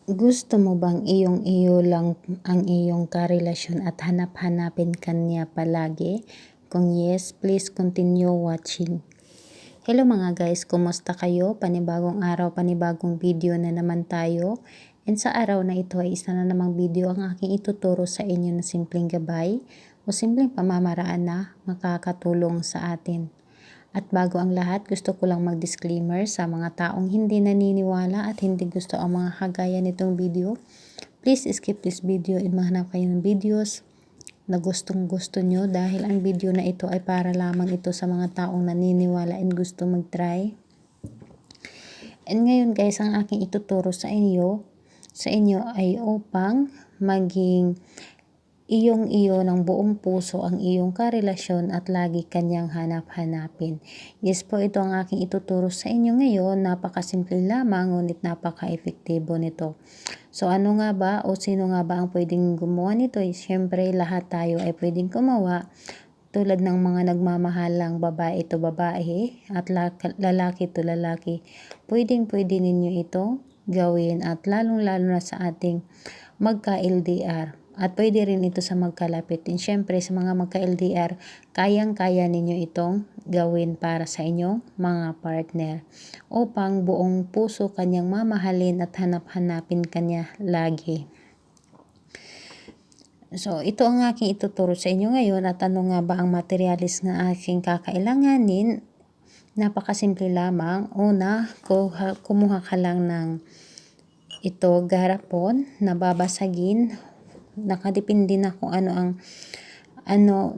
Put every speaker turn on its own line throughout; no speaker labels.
Gusto mo bang iyong-iyo lang ang iyong karelasyon at hanap-hanapin kanya palagi? Kung yes, please continue watching. Hello mga guys, kumusta kayo? Panibagong araw, panibagong video na naman tayo. And sa araw na ito ay isa na namang video ang aking ituturo sa inyo na simpleng gabay o simpleng pamamaraan na makakatulong sa atin. At bago ang lahat, gusto ko lang mag-disclaimer sa mga taong hindi naniniwala at hindi gusto ang mga kagaya nitong video. Please skip this video and mahanap kayo ng videos na gustong gusto nyo dahil ang video na ito ay para lamang ito sa mga taong naniniwala and gusto mag-try. And ngayon guys, ang aking ituturo sa inyo ay upang maging iyong-iyo ng buong puso ang iyong karelasyon at lagi kanyang hanap-hanapin. Yes po, ito ang aking ituturo sa inyo ngayon. Napakasimple lamang, ngunit napaka-epektibo nito. So ano nga ba o sino nga ba ang pwedeng gumawa nito? Siyempre, lahat tayo ay pwedeng gumawa. Tulad ng mga nagmamahalang babae to babae at lalaki to lalaki. Pwedeng-pwede ninyo ito gawin at lalong-lalo na sa ating magka-LDR. At pwede rin ito sa magkalapit. And syempre sa mga magka-LDR, kayang-kaya ninyo itong gawin para sa inyong mga partner. Upang buong puso kanyang mamahalin at hanap-hanapin kanya lagi. So ito ang aking ituturo sa inyo ngayon at ano nga ba ang materialis na aking kakailanganin. Napakasimple lamang. Una, kumuha ka lang ng garapon na babasagin. Nakadepende na kung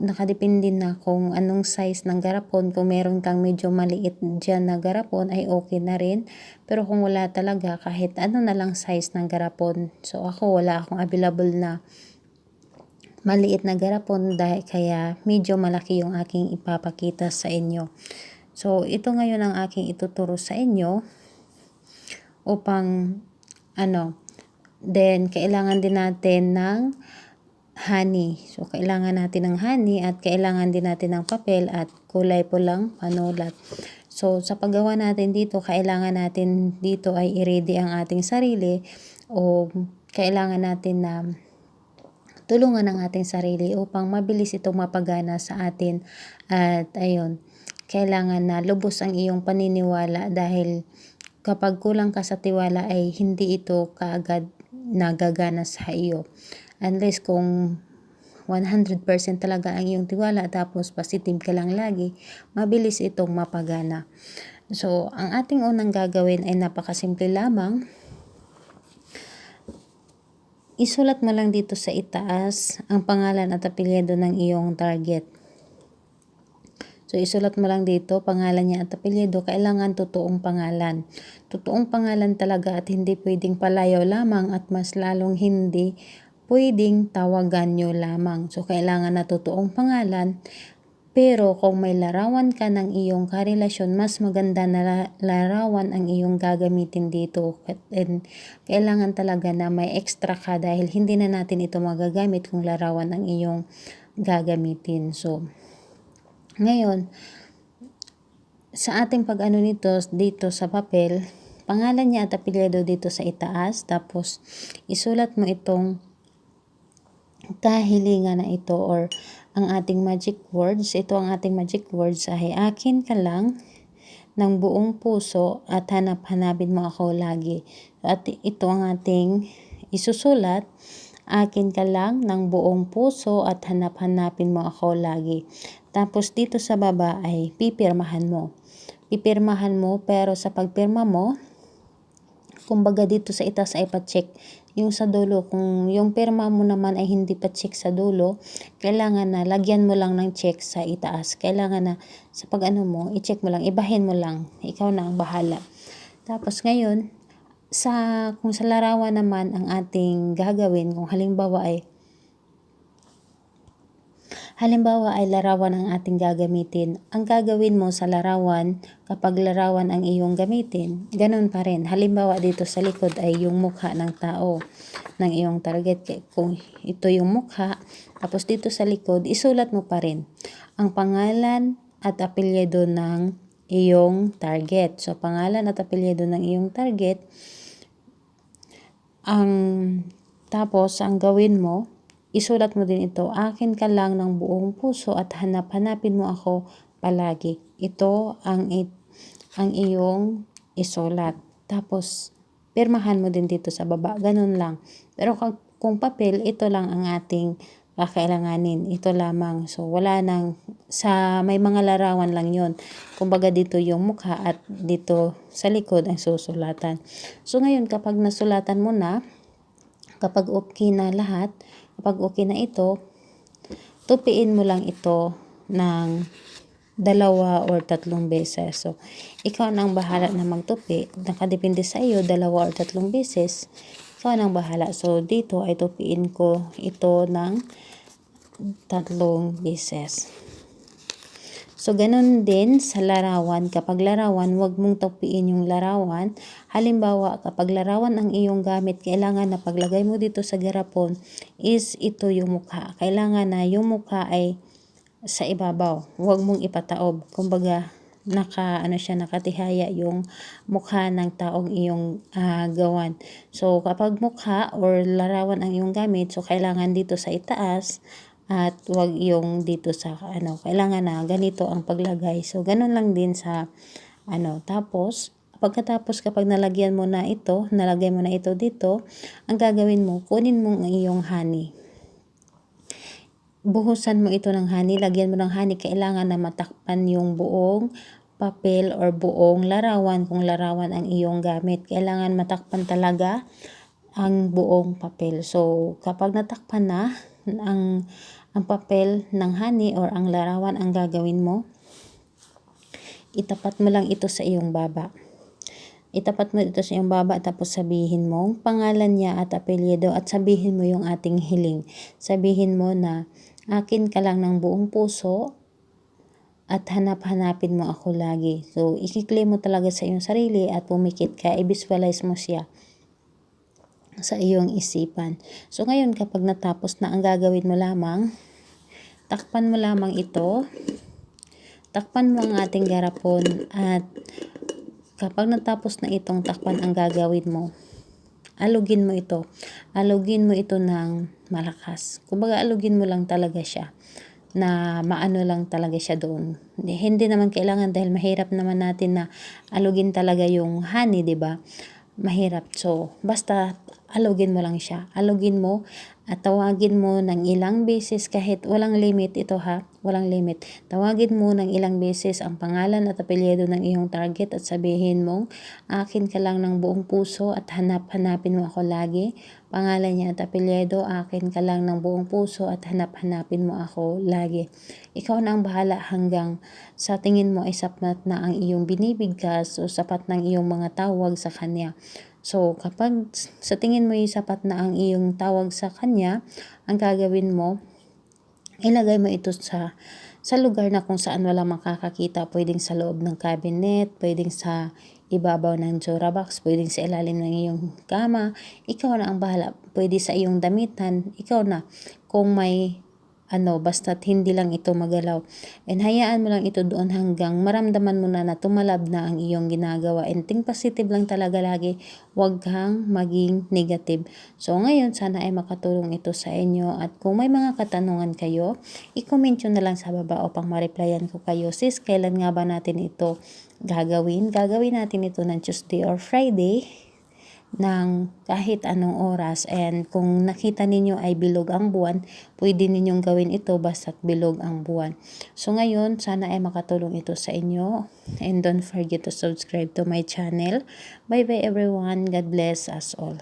nakadepende na kung anong size ng garapon. Kung meron kang medyo maliit dyan na garapon ay okay na rin. Pero kung wala talaga, kahit ano na lang size ng garapon. So ako wala akong available na maliit na garapon dahil kaya medyo malaki yung aking ipapakita sa inyo. So ito ngayon ang aking ituturo sa inyo upang then, kailangan din natin ng honey. So, kailangan natin ng honey at kailangan din natin ng papel at kulay pulang panulat. So, sa paggawa natin dito, kailangan natin dito ay i-ready ang ating sarili o kailangan natin na tulungan ang ating sarili upang mabilis itong mapagana sa atin. At ayun, kailangan na lubos ang iyong paniniwala dahil kapag kulang ka sa tiwala ay hindi ito kaagad nagagana sa iyo. Unless kung 100% talaga ang iyong tiwala tapos positive ka lang lagi, mabilis itong mapagana. So, ang ating unang gagawin ay napakasimple lamang. Isulat mo lang dito sa itaas ang pangalan at apelyido ng iyong target. So, isulat mo lang dito, pangalan niya at apelyido, kailangan totoong pangalan. Totoong pangalan talaga at hindi pwedeng palayaw lamang at mas lalong hindi pwedeng tawagan nyo lamang. So, kailangan na totoong pangalan. Pero kung may larawan ka ng iyong karelasyon, mas maganda na larawan ang iyong gagamitin dito. And kailangan talaga na may extra ka dahil hindi na natin ito magagamit kung larawan ang iyong gagamitin. So, ngayon, sa ating pag-ano nito dito sa papel, pangalan niya at apelyido dito sa itaas. Tapos, isulat mo itong kahilingan na ito or ang ating magic words. Ito ang ating magic words ay akin ka lang ng buong puso at hanap-hanapin mo ako lagi. At ito ang ating isusulat. Akin ka lang ng buong puso at hanap-hanapin mo ako lagi. Tapos dito sa baba ay pipirmahan mo. Pipirmahan mo pero sa pagpirma mo, kumbaga dito sa itaas ay pa-check. Yung sa dulo, kung yung pirma mo naman ay hindi pa-check sa dulo, kailangan na lagyan mo lang ng check sa itaas. Kailangan na sa pag-ano mo, i-check mo lang, ibahin mo lang. Ikaw na ang bahala. Tapos ngayon, kung sa larawan naman ang ating gagawin, kung halimbawa ay larawan ang ating gagamitin. Ang gagawin mo sa larawan, kapag larawan ang iyong gamitin, ganun pa rin. Halimbawa dito sa likod ay yung mukha ng tao ng iyong target. Kung ito yung mukha, tapos dito sa likod, isulat mo pa rin ang pangalan at apelyido ng iyong target. So, pangalan at apelyido ng iyong target. ang tapos ang gawin mo, isulat mo din ito, akin ka lang ng buong puso at hanapin mo ako palagi. Ito ang iyong isulat. Tapos pirmahan mo din dito sa baba, ganun lang. Pero kung papel, ito lang ang ating kakailanganin. Ito lamang. So wala nang, may mga larawan lang yon. Kumbaga dito yung mukha at dito sa likod ang susulatan. So ngayon kapag nasulatan mo na, kapag okay na lahat, kapag okay na ito, tupiin mo lang ito ng 2 or 3 beses. So, ikaw nang bahala na magtupi. Nakadepende sa iyo, 2 or 3 beses. Ikaw nang bahala. So, dito ay tupiin ko ito ng 3 beses. So, ganun din sa larawan. Kapag larawan, huwag mong tupiin yung larawan. Halimbawa, kapag larawan ang iyong gamit, kailangan na paglagay mo dito sa garapon is ito yung mukha. Kailangan na yung mukha ay sa ibabaw. Huwag mong ipataob. Kumbaga, nakatihaya yung mukha ng taong iyong gawan. So, kapag mukha or larawan ang iyong gamit, so kailangan dito sa itaas at wag yung dito sa kailangan na ganito ang paglagay. So, ganun lang din sa tapos pagkatapos kapag nalagay mo na ito dito, ang gagawin mo, kunin mo ang iyong honey. Buhusan mo ito ng honey, lagyan mo ng honey, kailangan na matakpan yung buong papel or buong larawan kung larawan ang iyong gamit. Kailangan matakpan talaga ang buong papel. So, kapag natakpan na ang papel ng honey or ang larawan, ang gagawin mo, itapat mo lang ito sa iyong baba. Itapat mo ito sa iyong baba tapos sabihin mo pangalan niya at apelyido at sabihin mo yung ating hiling. Sabihin mo na akin ka lang ng buong puso at hanapin mo ako lagi. So, i-claim mo talaga sa iyong sarili at pumikit ka, i-visualize mo siya sa iyong isipan. So, ngayon kapag natapos na, ang gagawin mo lamang, takpan mo lamang ito, takpan mo ang ating garapon at kapag natapos na itong takpan, ang gagawin mo, alugin mo ito. Alugin mo ito ng malakas. Kumbaga, alugin mo lang talaga siya na maano lang talaga siya doon. Hindi naman kailangan dahil mahirap naman natin na alugin talaga yung honey, 'di ba? Mahirap. So, basta alugin mo lang siya. Alugin mo at tawagin mo ng ilang beses kahit walang limit ito ha. Walang limit. Tawagin mo ng ilang beses ang pangalan at apelyido ng iyong target at sabihin mo, akin ka lang ng buong puso at hanapin mo ako lagi. Pangalan niya at apelyido, akin ka lang ng buong puso at hanapin mo ako lagi. Ikaw na ang bahala hanggang sa tingin mo ay sapat na ang iyong binibigkas o sapat ng iyong mga tawag sa kanya. So, kapag sa tingin mo ay sapat na ang iyong tawag sa kanya, ang gagawin mo, ilagay mo ito sa lugar na kung saan wala makakakita. Pwedeng sa loob ng cabinet, pwedeng sa ibabaw ng Jora box, pwedeng sa ilalim ng iyong kama. Ikaw na ang bahala. Pwede sa iyong damitan, ikaw na. Kung may basta't hindi lang ito magalaw. And hayaan mo lang ito doon hanggang maramdaman mo na tumalab na ang iyong ginagawa. And think positive lang talaga lagi. Huwag kang maging negative. So ngayon, sana ay makatulong ito sa inyo. At kung may mga katanungan kayo, i-comment nyo na lang sa baba upang ma-replyan ko kayo. Sis, kailan nga ba natin ito gagawin? Gagawin natin ito ng Tuesday or Friday ng kahit anong oras, and kung nakita ninyo ay bilog ang buwan, pwede ninyong gawin ito basta't bilog ang buwan. So ngayon, sana ay makatulong ito sa inyo, and don't forget to subscribe to my channel. Bye bye everyone. God bless us all.